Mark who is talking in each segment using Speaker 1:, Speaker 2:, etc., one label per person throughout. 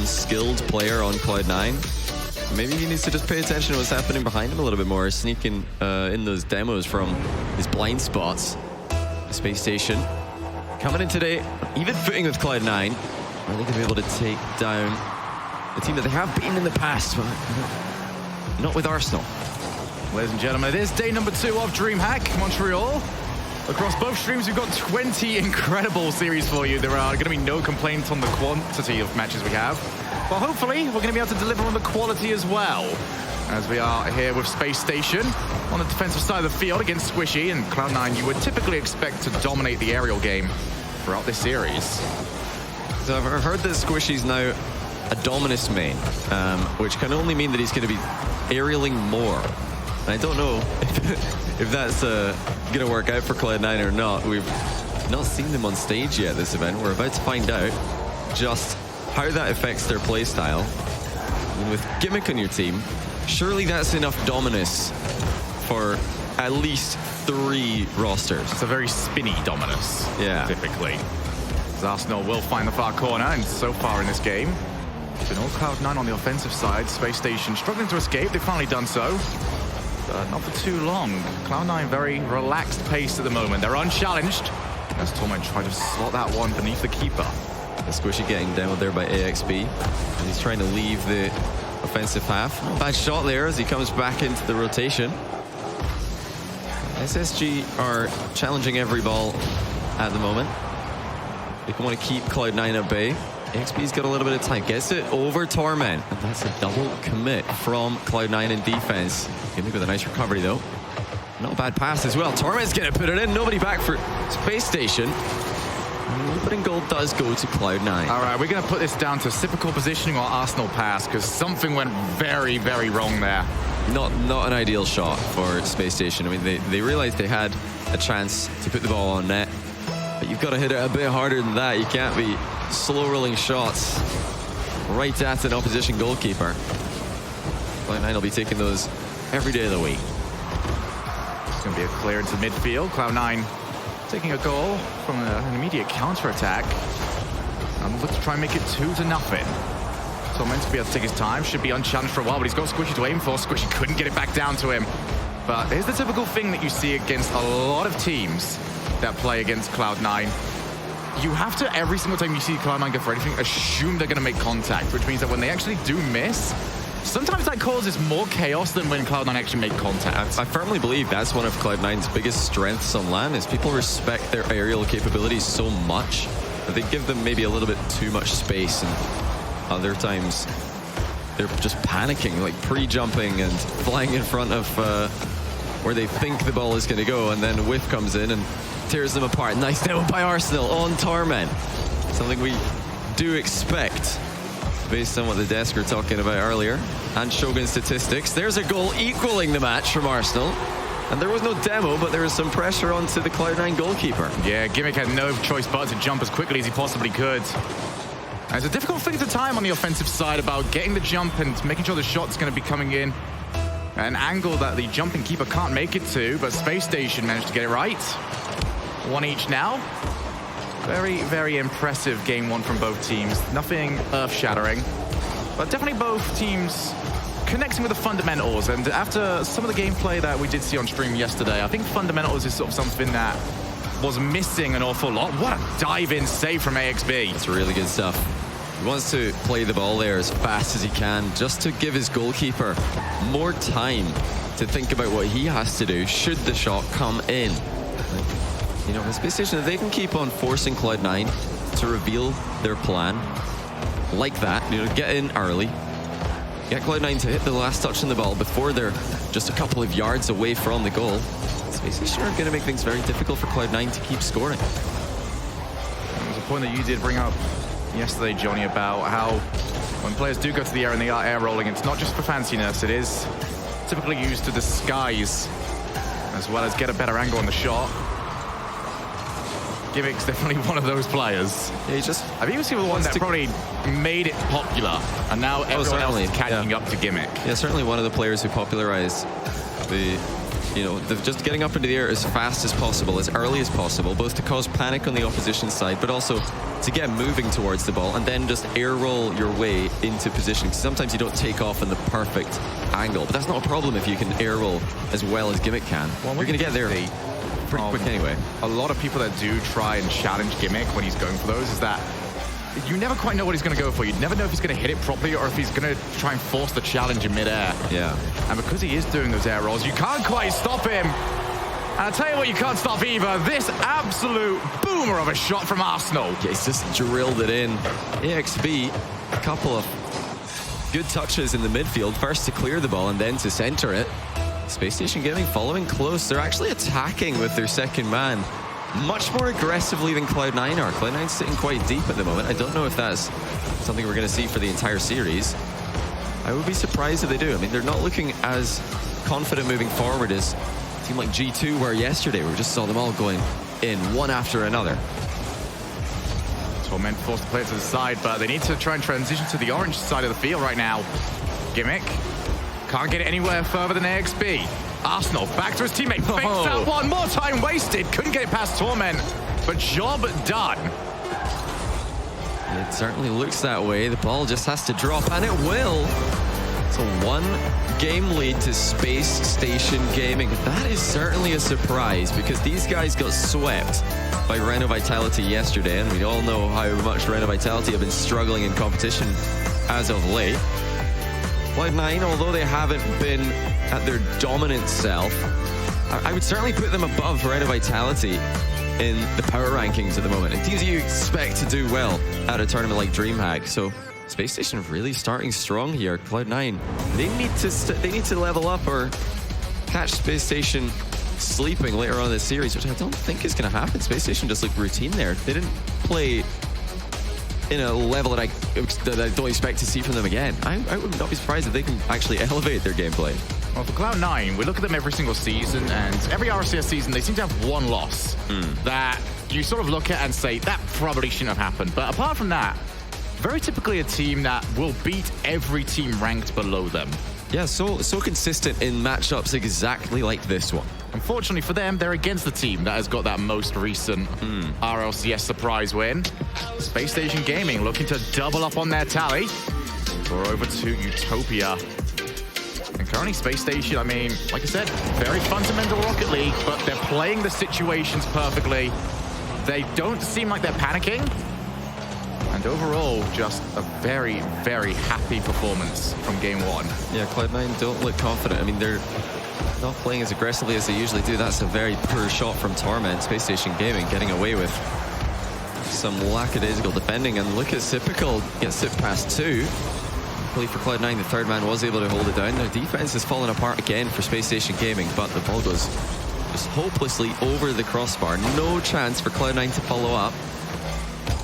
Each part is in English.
Speaker 1: skilled player on Cloud9. Maybe he needs to just pay attention to what's happening behind him a little bit more, sneaking in those demos from his blind spots. Space Station coming in today, even footing with Cloud9. Are they going to be able to take down the team that they have beaten in the past, but not with Arsenal?
Speaker 2: Ladies and gentlemen, it is day number 2 of DreamHack Montreal. Across both streams, we've got 20 incredible series for you. There are going to be no complaints on the quantity of matches we have. But hopefully, we're going to be able to deliver on the quality as well. As we are here with Space Station on the defensive side of the field against Squishy, and Cloud9, you would typically expect to dominate the aerial game throughout this series.
Speaker 1: So I've heard that Squishy's now a Dominus main, which can only mean that he's going to be aerialing more. And I don't know if that's going to work out for Cloud9 or not. We've not seen them on stage yet this event. We're about to find out just how that affects their playstyle. And with Gimmick on your team, surely that's enough Dominus for at least 3 rosters.
Speaker 2: It's a very spinny Dominus, typically. As Arsenal will find the far corner, and so far in this game, it's been all Cloud9 on the offensive side. Space Station struggling to escape. They've finally done so. Not for too long. Cloud9 very relaxed pace at the moment. They're unchallenged. As Torment tried to slot that one beneath the keeper.
Speaker 1: The Squishy getting demoed there by AXB. And he's trying to leave the offensive half. Not a bad shot there as he comes back into the rotation. SSG are challenging every ball at the moment. They want to keep Cloud9 at bay. AXB's got a little bit of time. Gets it over Torment. And that's a double commit from Cloud9 in defense. Gimmick with a nice recovery, though. Not a bad pass as well. Torment's going to put it in. Nobody back for Space Station. And opening goal does go to Cloud9.
Speaker 2: All right, we're going to put this down to typical positioning or Arsenal pass, because something went very, very wrong there.
Speaker 1: Not an ideal shot for Space Station. I mean, they realized they had a chance to put the ball on net. But you've got to hit it a bit harder than that. You can't be slow rolling shots right at an opposition goalkeeper. Cloud9 will be taking those every day of the week.
Speaker 2: It's going to be a clear into midfield. Cloud9 taking a goal from an immediate counter-attack. And look to try and make it 2-0. So meant to be able to take his time. Should be unchallenged for a while, but he's got Squishy to aim for. Squishy couldn't get it back down to him. But here's the typical thing that you see against a lot of teams that play against Cloud9. You have to, every single time you see Cloud9 go for anything, assume they're going to make contact, which means that when they actually do miss, sometimes that causes more chaos than when Cloud9 actually make contact.
Speaker 1: I firmly believe that's one of Cloud9's biggest strengths on LAN, is people respect their aerial capabilities so much that they give them maybe a little bit too much space, and other times they're just panicking, like pre-jumping and flying in front of where they think the ball is going to go, and then Whiff comes in and tears them apart. Nice demo by Arsenal on Torment. Something we do expect based on what the desk were talking about earlier. And Shogun statistics. There's a goal equaling the match from Arsenal. And there was no demo, but there was some pressure onto the Cloud9 goalkeeper.
Speaker 2: Yeah, Gimmick had no choice but to jump as quickly as he possibly could. And it's a difficult thing to time on the offensive side about getting the jump and making sure the shot's going to be coming in at an angle that the jumping keeper can't make it to, but Space Station managed to get it right. 1 each now. Very, very impressive game 1 from both teams. Nothing earth-shattering, but definitely both teams connecting with the fundamentals. And after some of the gameplay that we did see on stream yesterday, I think fundamentals is sort of something that was missing an awful lot. What a dive-in save from AXB.
Speaker 1: It's really good stuff. He wants to play the ball there as fast as he can, just to give his goalkeeper more time to think about what he has to do should the shot come in. You know, in Space Station, if they can keep on forcing Cloud9 to reveal their plan like that, you know, get in early, get Cloud9 to hit the last touch on the ball before they're just a couple of yards away from the goal, Space Station are going to make things very difficult for Cloud9 to keep scoring.
Speaker 2: There's a point that you did bring up yesterday, Johnny, about how when players do go to the air and they are air rolling, it's not just for fanciness, it is typically used to disguise as well as get a better angle on the shot. Gimmick's definitely one of those players.
Speaker 1: Yeah, he just...
Speaker 2: I think he was the one that probably made it popular, and now everyone else is catching up to Gimmick.
Speaker 1: Yeah, certainly one of the players who popularized the You know, they're just getting up into the air as fast as possible, as early as possible, both to cause panic on the opposition side, but also to get moving towards the ball and then just air roll your way into position. Sometimes you don't take off in the perfect angle, but that's not a problem if you can air roll as well as Gimmick can. Well, you're going to get there pretty quick anyway.
Speaker 2: A lot of people that do try and challenge Gimmick when he's going for those is that you never quite know what he's going to go for. You never know if he's going to hit it properly or if he's going to try and force the challenge in midair.
Speaker 1: Yeah.
Speaker 2: And because he is doing those air rolls, you can't quite stop him. And I'll tell you what you can't stop either. This absolute boomer of a shot from Arsenal.
Speaker 1: Yeah, he's just drilled it in. AXB, a couple of good touches in the midfield. First to clear the ball and then to center it. Space Station Gaming following close. They're actually attacking with their second man much more aggressively than Cloud9 are. Cloud9's sitting quite deep at the moment. I don't know if that's something we're going to see for the entire series. I would be surprised if they do. I mean, they're not looking as confident moving forward as a team like G2 were yesterday. We just saw them all going in one after another.
Speaker 2: Torment forced to play it to the side, but they need to try and transition to the orange side of the field right now. Gimmick can't get it anywhere further than AXB. Arsenal back to his teammate. Fakes that one. More time wasted. Couldn't get it past Torment, but job done.
Speaker 1: It certainly looks that way. The ball just has to drop, and it will. It's a one-game lead to Space Station Gaming. That is certainly a surprise because these guys got swept by Reno Vitality yesterday, and we all know how much Reno Vitality have been struggling in competition as of late. Cloud9, although they haven't been at their dominant self, I would certainly put them above Reno Vitality in the power rankings at the moment. And teams you expect to do well at a tournament like DreamHack. So Space Station really starting strong here. Cloud9, they need to level up or catch Space Station sleeping later on in the series, which I don't think is going to happen. Space Station just looked routine there. They didn't play in a level that I don't expect to see from them again. I would not be surprised if they can actually elevate their gameplay.
Speaker 2: Well, for Cloud9, we look at them every single season, and every RCS season, they seem to have one loss that you sort of look at and say, that probably shouldn't have happened. But apart from that, very typically a team that will beat every team ranked below them.
Speaker 1: Yeah, so consistent in matchups exactly like this one.
Speaker 2: Unfortunately for them, they're against the team that has got that most recent RLCS surprise win. Space Station Gaming looking to double up on their tally. We're over to Utopia. And currently Space Station, I mean, like I said, very fundamental Rocket League, but they're playing the situations perfectly. They don't seem like they're panicking. And overall, just a very, very happy performance from game one. Yeah,
Speaker 1: Cloud9 don't look confident. I mean, they're not playing as aggressively as they usually do. That's a very poor shot from Torment. Space Station Gaming getting away with some lackadaisical defending. And look at Sipical get sipped past two. Luckily for Cloud9, the third man was able to hold it down. Their defense has fallen apart again for Space Station Gaming, but the ball goes just hopelessly over the crossbar. No chance for Cloud9 to follow up.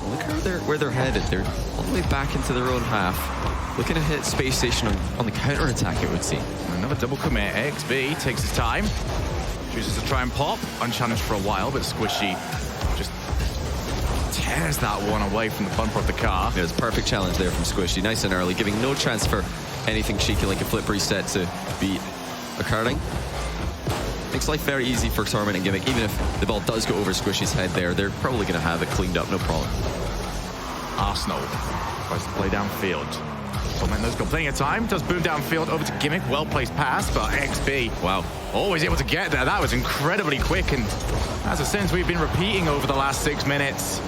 Speaker 1: Look where they're headed. They're all the way back into their own half. Looking to hit Space Station on the counter-attack, it would seem.
Speaker 2: Another double commit. AXB takes his time. Chooses to try and pop. Unchallenged for a while, but Squishy just tears that one away from the bumper of the car.
Speaker 1: Yeah, it's a perfect challenge there from Squishy. Nice and early, giving no chance for anything cheeky like a flip reset to be occurring. Makes life very easy for Torment and Gimmick. Even if the ball does go over Squishy's head there, they're probably going to have it cleaned up, no problem.
Speaker 2: Arsenal tries to play downfield. Torment has got plenty of time. Does boom downfield over to Gimmick. Well-placed pass, but XB, wow, always able to get there. That was incredibly quick, and that's a sense we've been repeating over the last 6 minutes.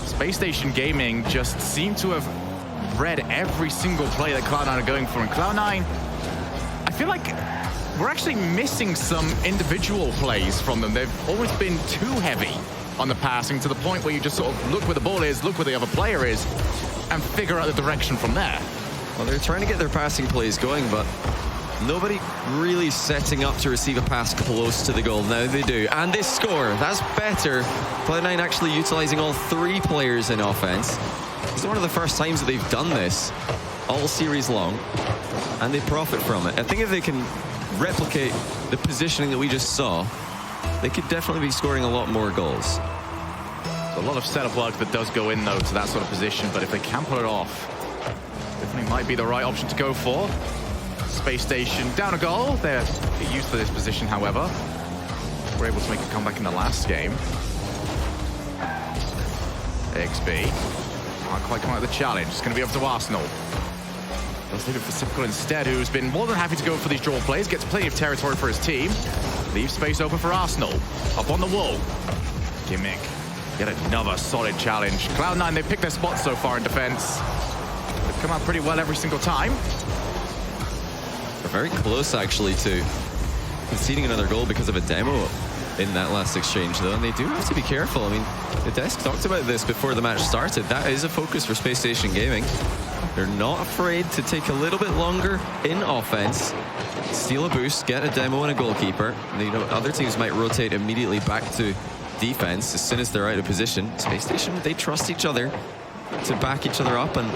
Speaker 2: Space Station Gaming just seem to have read every single play that Cloud9 are going for. And Cloud9, I feel like we're actually missing some individual plays from them. They've always been too heavy on the passing to the point where you just sort of look where the ball is, look where the other player is, and figure out the direction from there.
Speaker 1: Well, they're trying to get their passing plays going, but nobody really setting up to receive a pass close to the goal. Now they do, and they score. That's better. Cloud9 actually utilizing all three players in offense. It's one of the first times that they've done this all series long, and they profit from it. I think if they can replicate the positioning that we just saw, they could definitely be scoring a lot more goals.
Speaker 2: So a lot of setup work that does go in, though, to that sort of position, but if they can pull it off, definitely might be the right option to go for. Space Station down a goal. They're used to this position, however. We're able to make a comeback in the last game. XB can't quite come out of the challenge. It's going to be up to Arsenal. Let's leave it for Typical instead, who's been more than happy to go for these draw plays. Gets plenty of territory for his team. Leaves space open for Arsenal. Up on the wall. Gimmick. Get another solid challenge. Cloud9, they've picked their spots so far in defense. They've come out pretty well every single time.
Speaker 1: They're very close, actually, to conceding another goal because of a demo in that last exchange, though, and they do have to be careful. I mean, the desk talked about this before the match started. That is a focus for Space Station Gaming. They're not afraid to take a little bit longer in offense, steal a boost, get a demo and a goalkeeper. And, you know, other teams might rotate immediately back to defense as soon as they're out of position. Space Station, they trust each other to back each other up and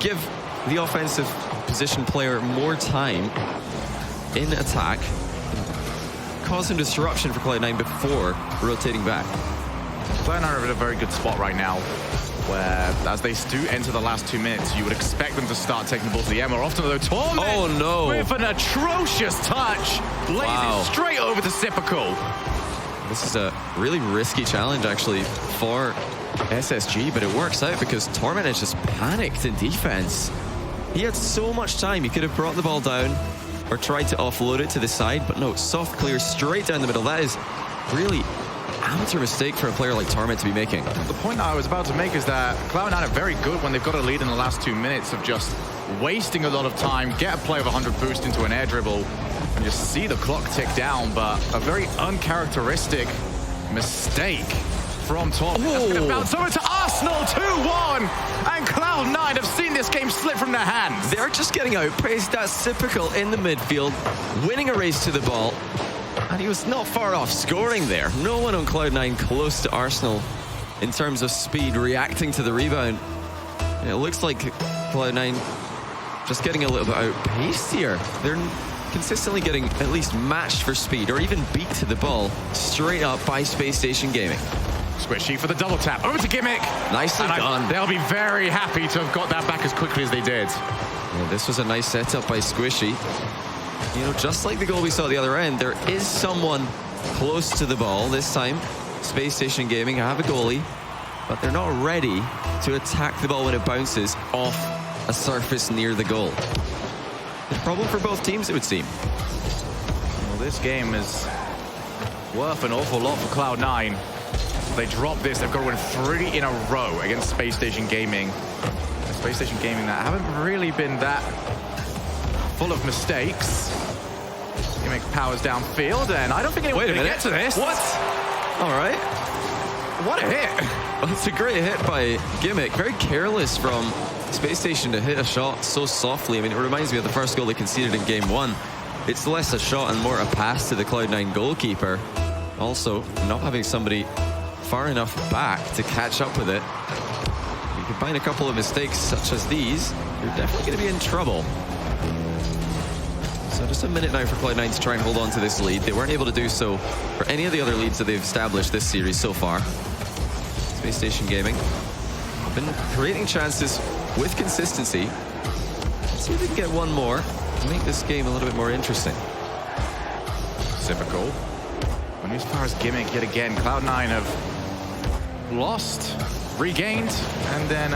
Speaker 1: give the offensive position player more time in attack, cause some disruption for Cloud9 before rotating back.
Speaker 2: Cloud9 are in a very good spot right now, where as they do enter the last 2 minutes, you would expect them to start taking the ball to the M. More often though, Torment with an atrocious touch, lays it straight over to Typical.
Speaker 1: This is a really risky challenge, actually, for SSG, but it works out because Torment has just panicked in defense. He had so much time. He could have brought the ball down or tried to offload it to the side, but no, soft clear straight down the middle. That is really amateur mistake for a player like Torment to be making.
Speaker 2: The point I was about to make is that Cloud9 are very good when they've got a lead in the last 2 minutes of just wasting a lot of time, get a play of 100 boost into an air dribble, and just see the clock tick down. But a very uncharacteristic mistake from Torment. That's going to bounce over to Arsenal, 2-1, and Cloud9 have seen this game slip from their hands.
Speaker 1: They're just getting outpaced. That's Typical in the midfield, winning a race to the ball, and he was not far off scoring there. No one on Cloud9 close to Arsenal in terms of speed, reacting to the rebound. And it looks like Cloud9 just getting a little bit outpaced here. They're consistently getting at least matched for speed or even beat to the ball straight up by Space Station Gaming.
Speaker 2: Squishy for the double tap. Over to Gimmick.
Speaker 1: Nicely done.
Speaker 2: They'll be very happy to have got that back as quickly as they did.
Speaker 1: Yeah, this was a nice setup by Squishy. You know, just like the goal we saw at the other end, there is someone close to the ball. This time, Space Station Gaming have a goalie, but they're not ready to attack the ball when it bounces off a surface near the goal. A problem for both teams, it would seem.
Speaker 2: Well, this game is worth an awful lot for Cloud9. They drop this, they've got to win 3 in a row against Space Station Gaming. Space Station Gaming that haven't really been that full of mistakes. Gimmick powers downfield, and I don't think anyone can get to this.
Speaker 1: What? All right.
Speaker 2: What a hit.
Speaker 1: Well, it's a great hit by Gimmick. Very careless from Space Station to hit a shot so softly. I mean, it reminds me of the first goal they conceded in Game 1. It's less a shot and more a pass to the Cloud9 goalkeeper. Also, not having somebody far enough back to catch up with it. You combine a couple of mistakes such as these, you're definitely going to be in trouble. So just a minute now for Cloud9 to try and hold on to this lead. They weren't able to do so for any of the other leads that they've established this series so far. Space Station Gaming have been creating chances with consistency. Let's see if they can get one more to make this game a little bit more interesting.
Speaker 2: Typical. And as far as Gimmick, yet again, Cloud9 have lost, regained, and then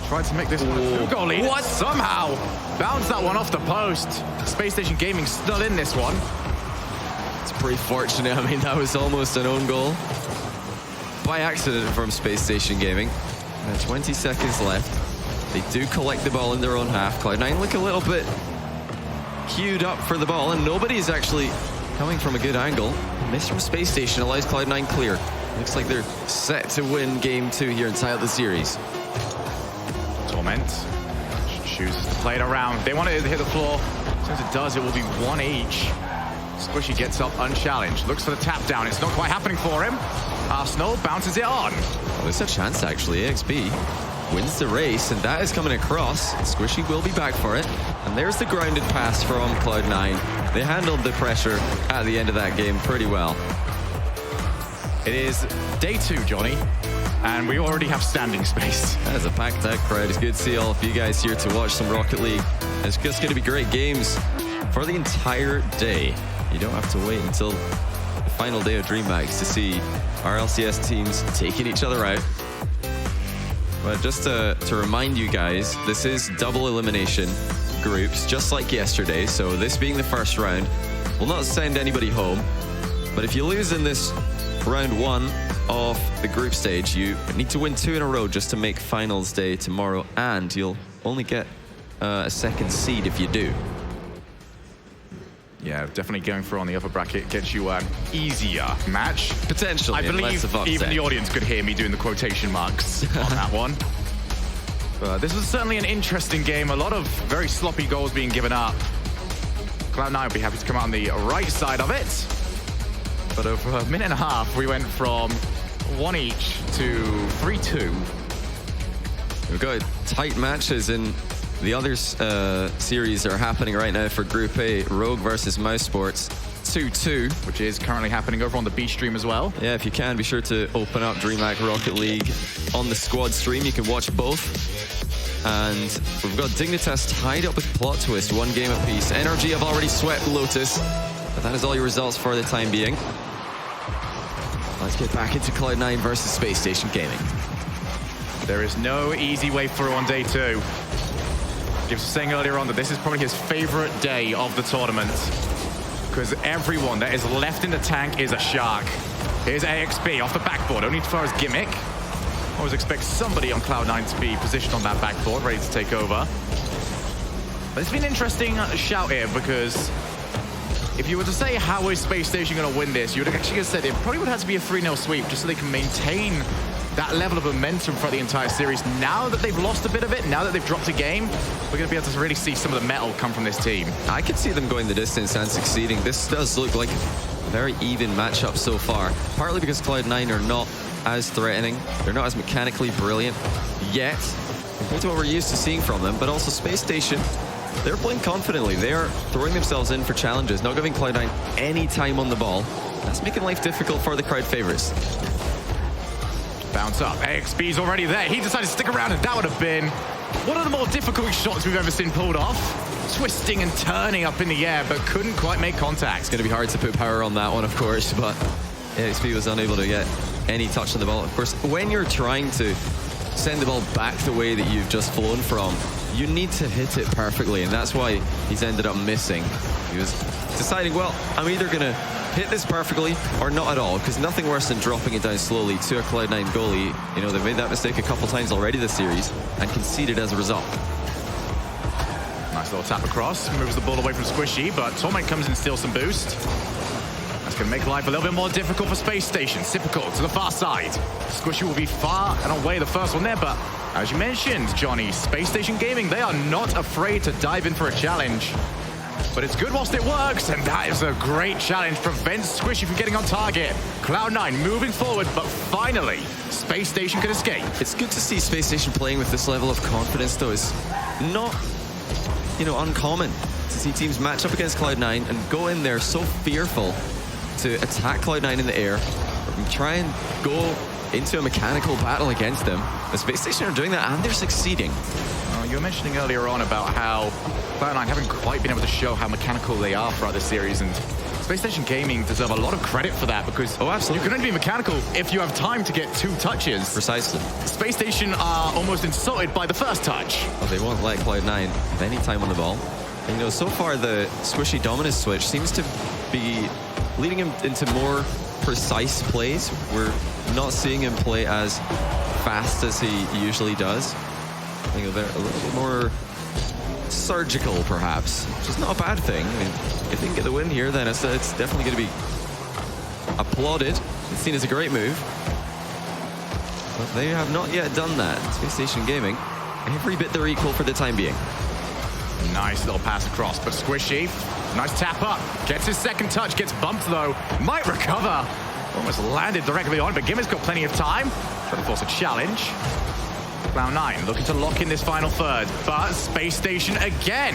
Speaker 2: tried to make this one a 2-goal lead.
Speaker 1: What?
Speaker 2: Somehow bounced that one off the post. Space Station Gaming still in this one.
Speaker 1: It's pretty fortunate. I mean, that was almost an own goal by accident from Space Station Gaming. 20 seconds left. They do collect the ball in their own half. Cloud9 look a little bit queued up for the ball, and nobody's actually coming from a good angle. Miss from Space Station allows Cloud9 clear. Looks like they're set to win Game 2 here and tie up the series.
Speaker 2: Torment chooses to play it around. They want it to hit the floor. As soon as it does, it will be 1 each. Squishy gets up unchallenged. Looks for the tap down. It's not quite happening for him. Arsenal bounces it on.
Speaker 1: Oh, there's a chance, actually. AXB wins the race, and that is coming across. Squishy will be back for it. And there's the grounded pass from Cloud9. They handled the pressure at the end of that game pretty well.
Speaker 2: It is day 2, Johnny. And we already have standing space.
Speaker 1: That's a packed out crowd. It's good to see all of you guys here to watch some Rocket League. It's just going to be great games for the entire day. You don't have to wait until the final day of DreamHack to see our LCS teams taking each other out. But just to remind you guys, this is double elimination groups, just like yesterday. So this being the first round will not send anybody home. But if you lose in this round one of the group stage, you need to win 2 in a row just to make finals day tomorrow, and you'll only get a second seed if you do.
Speaker 2: Yeah, definitely going for on the upper bracket gets you an easier match.
Speaker 1: Potentially,
Speaker 2: I believe even the audience could hear me doing the quotation marks on that one. This was certainly an interesting game. A lot of very sloppy goals being given up. Cloud9 would be happy to come out on the right side of it. But over a minute and a half, we went from 1 each to 3-2.
Speaker 1: We've got tight matches in the other series that are happening right now for Group A. Rogue versus Mouse Sports, 2-2.
Speaker 2: Which is currently happening over on the B stream as well.
Speaker 1: Yeah, if you can, be sure to open up DreamHack Rocket League on the squad stream. You can watch both. And we've got Dignitas tied up with Plot Twist, 1 game apiece. NRG have already swept Lotus. But that is all your results for the time being. Let's get back into Cloud9 versus Spacestation Gaming.
Speaker 2: There is no easy way through on day 2. Gibbs was saying earlier on that this is probably his favorite day of the tournament, because everyone that is left in the tank is a shark. Here's AXB off the backboard, only for his gimmick. Always expect somebody on Cloud9 to be positioned on that backboard, ready to take over. But it's been an interesting shout here, because if you were to say how is Space Station going to win this, you would actually have said it probably would have to be a 3-0 sweep just so they can maintain that level of momentum for the entire series. Now that they've lost a bit of it, now that they've dropped a game, we're going to be able to really see some of the metal come from this team.
Speaker 1: I could see them going the distance and succeeding. This does look like a very even matchup so far, partly because Cloud9 are not as threatening. They're not as mechanically brilliant yet, compared to what we're used to seeing from them, but also Space Station, they're playing confidently. They are throwing themselves in for challenges, not giving Cloud9 any time on the ball. That's making life difficult for the crowd favorites.
Speaker 2: Bounce up. AXB's already there. He decided to stick around, and that would have been one of the more difficult shots we've ever seen pulled off. Twisting and turning up in the air, but couldn't quite make contact.
Speaker 1: It's going to be hard to put power on that one, of course, but AXB was unable to get any touch on the ball. Of course, when you're trying to send the ball back the way that you've just flown from, you need to hit it perfectly, and that's why he's ended up missing. He was deciding, well, I'm either going to hit this perfectly or not at all, because nothing worse than dropping it down slowly to a Cloud9 goalie. You know, they've made that mistake a couple times already this series and conceded as a result.
Speaker 2: Nice little tap across, moves the ball away from Squishy, but Torment comes and steals some boost. That's going to make life a little bit more difficult for Space Station. Typical to the far side. Squishy will be far and away the first one there, but as you mentioned, Johnny, Space Station Gaming, they are not afraid to dive in for a challenge. But it's good whilst it works, and that is a great challenge. Prevents Squishy from getting on target. Cloud9 moving forward, but finally, Space Station can escape.
Speaker 1: It's good to see Space Station playing with this level of confidence, though. It's not, you know, uncommon to see teams match up against Cloud9 and go in there so fearful to attack Cloud9 in the air, or try and go into a mechanical battle against them. The Space Station are doing that, and they're succeeding.
Speaker 2: You were mentioning earlier on about how Cloud9 haven't quite been able to show how mechanical they are throughout this series, and Space Station Gaming deserve a lot of credit for that, because
Speaker 1: absolutely,
Speaker 2: you can only be mechanical if you have time to get 2 touches.
Speaker 1: Precisely.
Speaker 2: Space Station are almost insulted by the first touch.
Speaker 1: Well, they won't let Cloud9 have any time on the ball. And, you know, so far the Squishy Dominus switch seems to be leading him into more precise plays. We're not seeing him play as fast as he usually does. I think they're a little bit more surgical, perhaps, which is not a bad thing. I mean, if they can get the win here, then it's definitely going to be applauded. It's seen as a great move. But they have not yet done that. Space Station Gaming, every bit they're equal for the time being.
Speaker 2: Nice little pass across, but Squishy, nice tap up. Gets his second touch, gets bumped though. Might recover. Almost landed directly on, but Gimmick's got plenty of time. Trying to force a challenge. Cloud9 looking to lock in this final third, but Space Station again.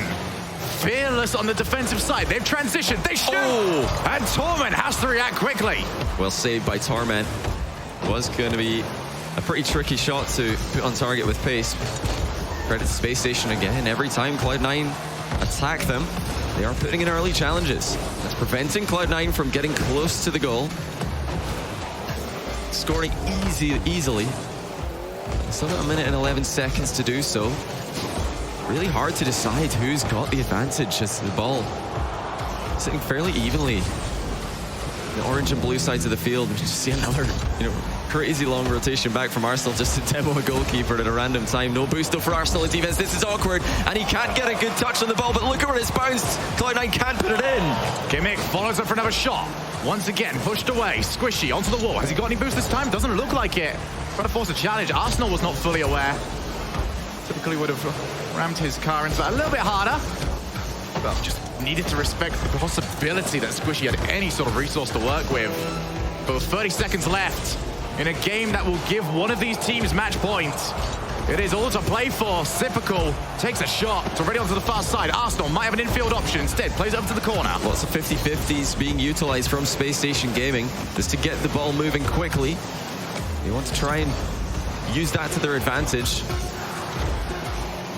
Speaker 2: Fearless on the defensive side. They've transitioned, they shoot! Oh. And Torment has to react quickly.
Speaker 1: Well saved by Torment. Was going to be a pretty tricky shot to put on target with pace. Credit to Space Station again. Every time Cloud9 attack them, they are putting in early challenges. That's preventing Cloud9 from getting close to the goal. Scoring easily. Still got a minute and 11 seconds to do so. Really hard to decide who's got the advantage as the ball sitting fairly evenly. The orange and blue sides of the field. We just see another, crazy long rotation back from Arsenal just to demo a goalkeeper at a random time. No boost though for Arsenal in defense. This is awkward, and he can't get a good touch on the ball, but look at where it's bounced. Cloud9 can't put it in.
Speaker 2: Gimmick follows up for another shot. Once again, pushed away. Squishy onto the wall. Has he got any boost this time? Doesn't look like it. Trying to force a challenge. Arsenal was not fully aware. Typically would have rammed his car into that a little bit harder. But just needed to respect the possibility that Squishy had any sort of resource to work with. But with 30 seconds left in a game that will give one of these teams match point. It is all to play for. Sypical takes a shot. It's already onto the far side. Arsenal might have an infield option. Instead, plays it over to the corner.
Speaker 1: Lots of 50-50s being utilized from Space Station Gaming just to get the ball moving quickly. They want to try and use that to their advantage.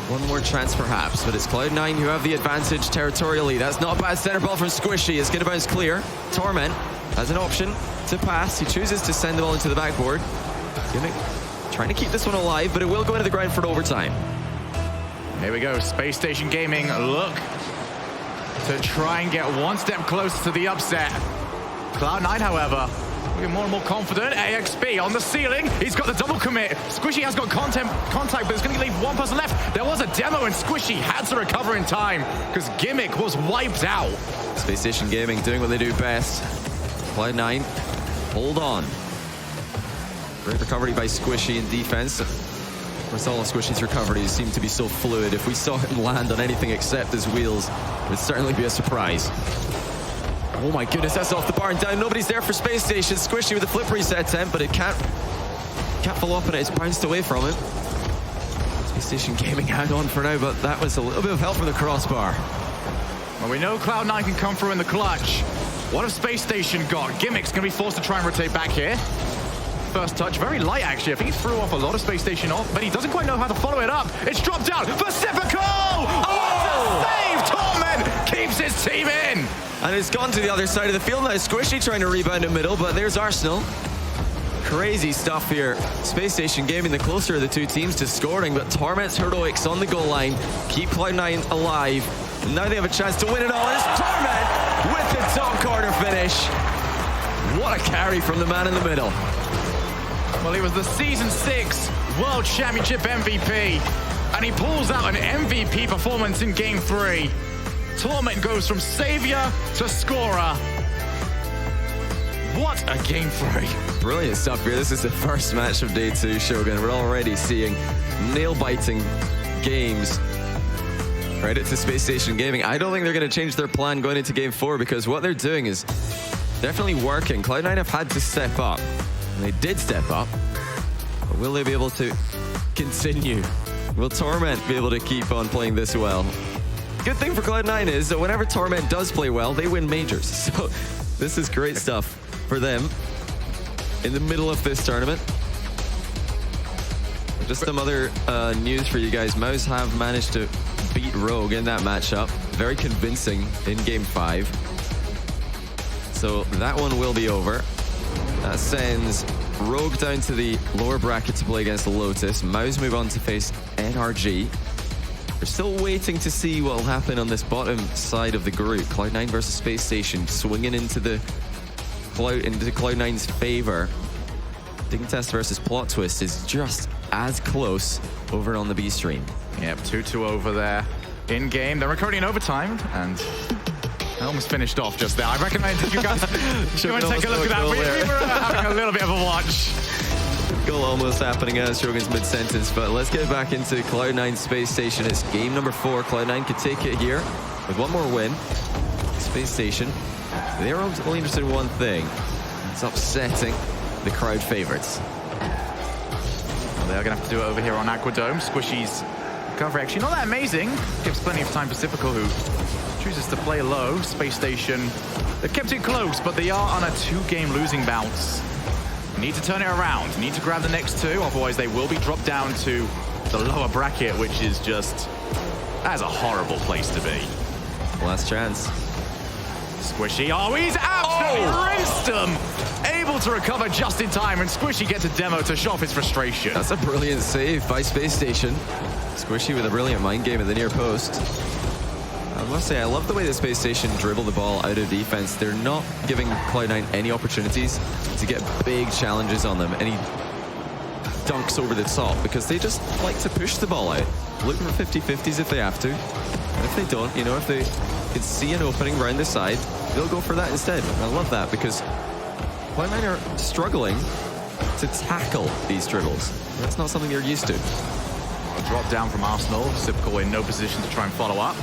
Speaker 1: One more chance perhaps, but it's Cloud9 who have the advantage territorially. That's not a bad center ball from Squishy. It's going to bounce clear. Torment has an option to pass. He chooses to send the ball into the backboard. Gimmick trying to keep this one alive, but it will go into the ground for an overtime.
Speaker 2: Here we go. Space Station Gaming look to try and get one step closer to the upset. Cloud9, however, looking more and more confident. AXB on the ceiling. He's got the double commit. Squishy has got contact, but it's going to leave one person left. There was a demo, and Squishy had to recover in time because Gimmick was wiped out.
Speaker 1: Space Station Gaming doing what they do best. Cloud9, hold on. Great recovery by Squishy in defense. Of course, all of Squishy's recoveries seem to be so fluid. If we saw him land on anything except his wheels, it would certainly be a surprise. Oh my goodness, that's off the bar and down. Nobody's there for Space Station. Squishy with a flip reset attempt, but it can't follow up on it. It's bounced away from him. Space Station Gaming hang on for now, but that was a little bit of help from the crossbar.
Speaker 2: Well, we know Cloud9 can come through in the clutch. What have Space Station got? Gimmick's going to be forced to try and rotate back here. First touch, very light actually. I think he threw off a lot of Space Station off, but he doesn't quite know how to follow it up. It's dropped down for Sypical! Oh! What a save! Torment keeps his team in!
Speaker 1: And it's gone to the other side of the field now. Squishy trying to rebound in middle, but there's Arsenal. Crazy stuff here. Space Station Gaming the closer of the two teams to scoring, but Torment's heroics on the goal line keep Cloud9 alive. And now they have a chance to win it all. It's Torment with the top corner finish. What a carry from the man in the middle.
Speaker 2: Well, he was the Season 6 World Championship MVP, and he pulls out an MVP performance in Game 3. Torment goes from savior to scorer. What a Game 3.
Speaker 1: Brilliant stuff here. This is the first match of Day 2, Shogun. We're already seeing nail-biting games. Credit to Space Station Gaming. I don't think they're going to change their plan going into Game 4 because what they're doing is definitely working. Cloud9 have had to step up. And they did step up, but will they be able to continue? Will Torment be able to keep on playing this well? Good thing for Cloud9 is that whenever Torment does play well, they win majors. So this is great stuff for them in the middle of this tournament. Just some other news for you guys. Mouse have managed to beat Rogue in that matchup. Very convincing in Game 5. So that one will be over. That sends Rogue down to the lower bracket to play against Lotus. Mouse move on to face NRG. We're still waiting to see what will happen on this bottom side of the group. Cloud9 versus Space Station swinging into Cloud9's favor. Dig Test versus Plot Twist is just as close over on the B stream.
Speaker 2: Yep, 2-2 over there in game. They're recording in overtime, and I almost finished off just there. I recommend you guys go and take a look at that. We were having a little bit of a watch.
Speaker 1: Goal almost happening as Shogun's mid-sentence, but let's get back into Cloud9 Space Station. It's game number 4. Cloud9 could take it here with one more win. Space Station, they're only interested in one thing. It's upsetting the crowd favorites.
Speaker 2: Well, they are going to have to do it over here on Aquadome. Squishy's recovery actually not that amazing. Gives plenty of time for Sypical, who chooses to play low. Space Station, they've kept it close, but they are on a 2-game losing bounce. Need to turn it around. Need to grab the next two, otherwise they will be dropped down to the lower bracket, which is just... That's a horrible place to be.
Speaker 1: Last chance.
Speaker 2: Squishy, oh, he's absolutely rinsed him! Able to recover just in time, and Squishy gets a demo to show off his frustration.
Speaker 1: That's a brilliant save by Space Station. Squishy with a brilliant mind game at the near post. I must say, I love the way the Space Station dribble the ball out of defense. They're not giving Cloud9 any opportunities to get big challenges on them, any dunks over the top, because they just like to push the ball out. Looking for 50-50s if they have to. And if they don't, you know, if they can see an opening round the side, they'll go for that instead. I love that because Cloud9 are struggling to tackle these dribbles. That's not something you're used to.
Speaker 2: A drop down from Arsenal. Sipco in no position to try and follow up.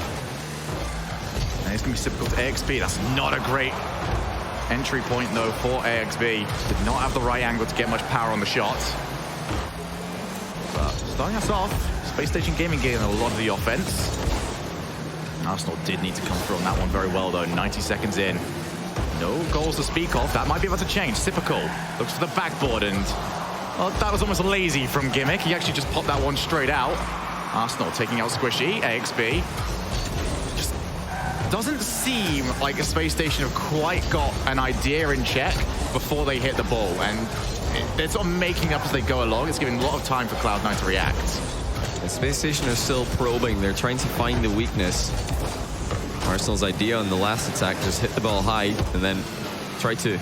Speaker 2: And it's going to be Sipco to AXB. That's not a great entry point, though, for AXB. Did not have the right angle to get much power on the shot. But starting us off, Space Station Gaming getting a lot of the offense. Arsenal did need to come through on that one very well, though. 90 seconds in. No goals to speak of. That might be able to change. Sipical looks for the backboard, and that was almost lazy from Gimmick. He actually just popped that one straight out. Arsenal taking out Squishy. AXB just doesn't seem like a Space Station have quite got an idea in check before they hit the ball, and they're sort of making up as they go along. It's giving a lot of time for Cloud9 to react.
Speaker 1: The Space Station are still probing. They're trying to find the weakness. Arsenal's idea on the last attack, just hit the ball high and then try to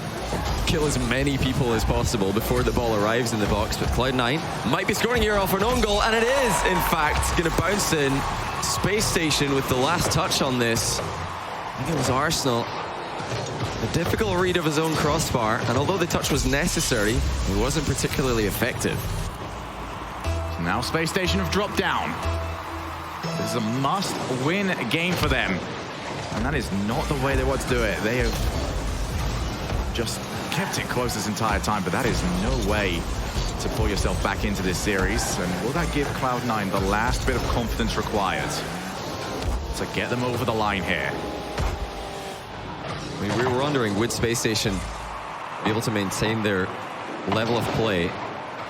Speaker 1: kill as many people as possible before the ball arrives in the box. But Cloud9 might be scoring here off an own goal, and it is, in fact, going to bounce in. Space Station with the last touch on this. I think it was Arsenal. A difficult read of his own crossbar, and although the touch was necessary, it wasn't particularly effective.
Speaker 2: So now Space Station have dropped down. This is a must-win game for them. And that is not the way they want to do it. They have just kept it close this entire time, but that is no way to pull yourself back into this series. And will that give Cloud9 the last bit of confidence required to get them over the line here?
Speaker 1: I mean, we were wondering, would Space Station be able to maintain their level of play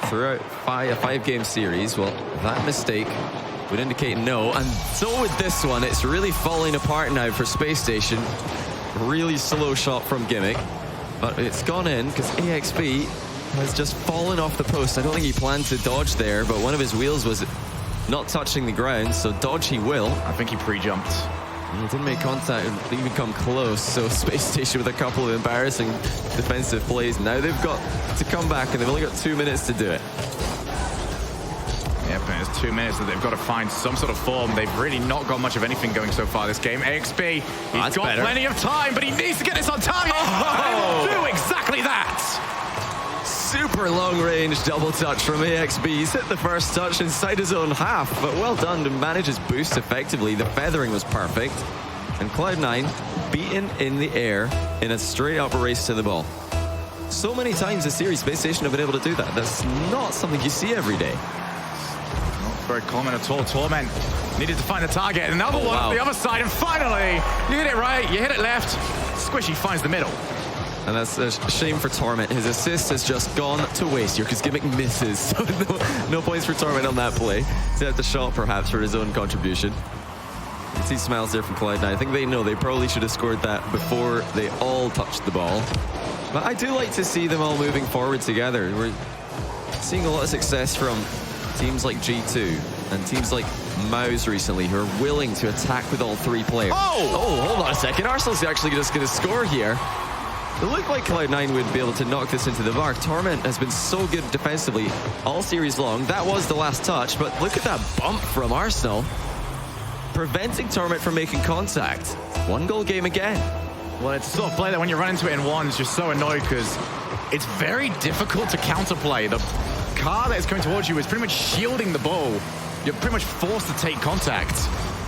Speaker 1: throughout a five-game series? Well, that mistake would indicate no, and so with this one. It's really falling apart now for Space Station. Really slow shot from Gimmick, but it's gone in because AXB has just fallen off the post. I don't think he planned to dodge there, but one of his wheels was not touching the ground, so dodge he will.
Speaker 2: I think he pre-jumped.
Speaker 1: He didn't make contact, didn't even come close, so Space Station with a couple of embarrassing defensive plays. Now they've got to come back, and they've only got 2 minutes to do it.
Speaker 2: Yep, and it's 2 minutes that they've got to find some sort of form. They've really not got much of anything going so far this game. AXB, he's got plenty of time, but he needs to get this on target. Oh! Do exactly that.
Speaker 1: Super long-range double touch from AXB. He's hit the first touch inside his own half, but well done to manage his boost effectively. The feathering was perfect, and Cloud9 beaten in the air in a straight-up race to the ball. So many times this series, Space Station have been able to do that. That's not something you see every day.
Speaker 2: Very common at all. Torment needed to find the target. Another one on the other side, and finally, you hit it right, you hit it left. Squishy finds the middle.
Speaker 1: And that's a shame for Torment. His assist has just gone to waste here because Gimmick misses. So no points for Torment on that play. He had the shot perhaps for his own contribution. You can see smiles there from Cloud9. I think they know they probably should have scored that before they all touched the ball. But I do like to see them all moving forward together. We're seeing a lot of success from teams like G2 and teams like Mouse recently, who are willing to attack with all three players. Oh, hold on a second. Arsenal's actually just going to score here. It looked like Cloud9 would be able to knock this into the bar. Torment has been so good defensively all series long. That was the last touch, but look at that bump from Arsenal, preventing Torment from making contact. 1-goal game again.
Speaker 2: Well, it's the sort of play that when you run into it in ones, you're so annoyed because it's very difficult to counterplay. The car that is coming towards you is pretty much shielding the ball. You're pretty much forced to take contact.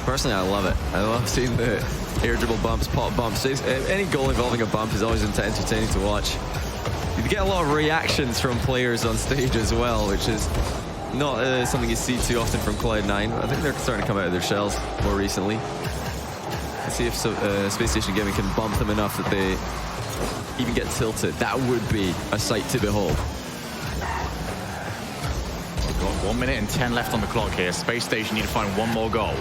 Speaker 1: Personally, I love it. I love seeing the air dribble bumps, pop bumps. Any goal involving a bump is always entertaining to watch. You get a lot of reactions from players on stage as well, which is not something you see too often from Cloud9. I think they're starting to come out of their shells more recently. Let's see if Space Station Gaming can bump them enough that they even get tilted. That would be a sight to behold.
Speaker 2: 1 minute and 10 left on the clock here. Space Station need to find one more goal.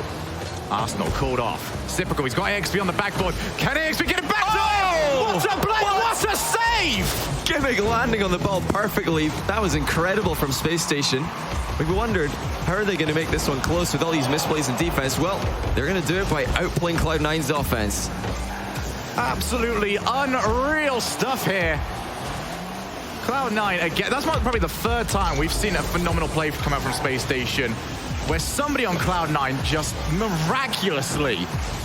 Speaker 2: Arsenal called off. Cyprical, he's got AXB on the backboard. Can AXB get it back to him? What a play! What a save!
Speaker 1: Gimmick landing on the ball perfectly. That was incredible from Space Station. We wondered, how are they going to make this one close with all these misplays in defense? Well, they're going to do it by outplaying Cloud9's offense.
Speaker 2: Absolutely unreal stuff here. Cloud9 again. That's probably the third time we've seen a phenomenal play come out from Space Station, where somebody on Cloud9 just miraculously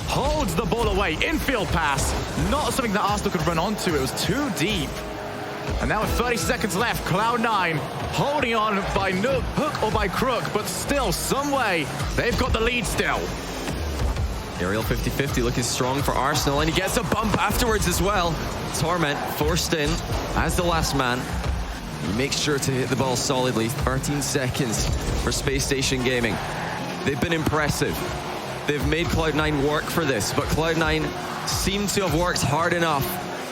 Speaker 2: holds the ball away. Infield pass, not something that Arsenal could run onto. It was too deep. And now with 30 seconds left, Cloud9 holding on by hook or by crook, but still, some way, they've got the lead still.
Speaker 1: Aerial 50-50 looking strong for Arsenal, and he gets a bump afterwards as well. Torment forced in as the last man. He makes sure to hit the ball solidly. 13 seconds for Space Station Gaming. They've been impressive. They've made Cloud9 work for this, but Cloud9 seem to have worked hard enough,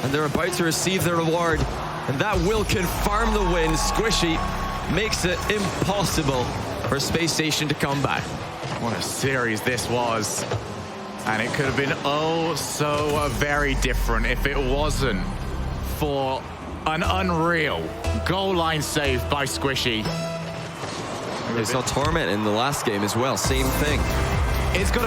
Speaker 1: and they're about to receive the reward, and that will confirm the win. Squishy makes it impossible for Space Station to come back.
Speaker 2: What a series this was. And it could have been oh so very different if it wasn't for an unreal goal line save by Squishy.
Speaker 1: They saw Torment in the last game as well, same thing.
Speaker 2: It's got to